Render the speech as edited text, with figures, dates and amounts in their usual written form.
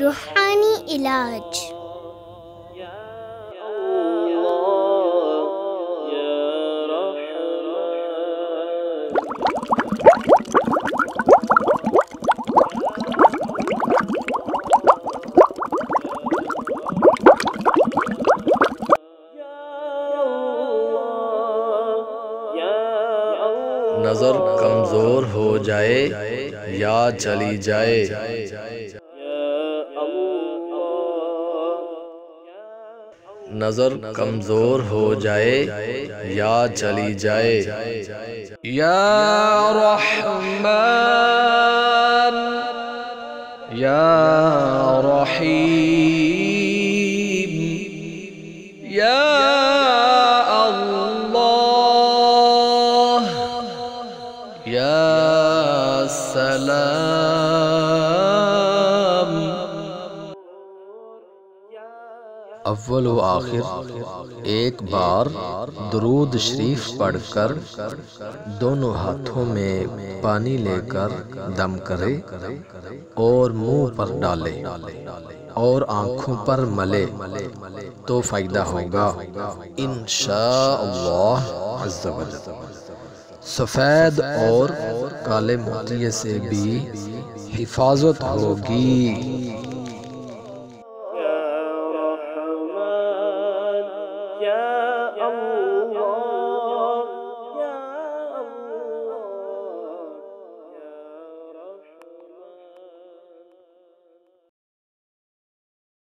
روحانی علاج۔ نظر کمزور ہو جائے یا چلی جائے، نظر کمزور ہو جائے یا چلی جائے، یا رحمان یا رحیم یا اللہ یا سلام۔ اول و آخر ایک بار درود شریف پڑھ کر دونوں ہاتھوں میں پانی لے کر دم کرے اور منہ پر ڈالے اور آنکھوں پر ملے تو فائدہ ہوگا انشاءاللہ عز و جل۔ سفید اور کالے موتیے سے بھی حفاظت ہوگی۔ یا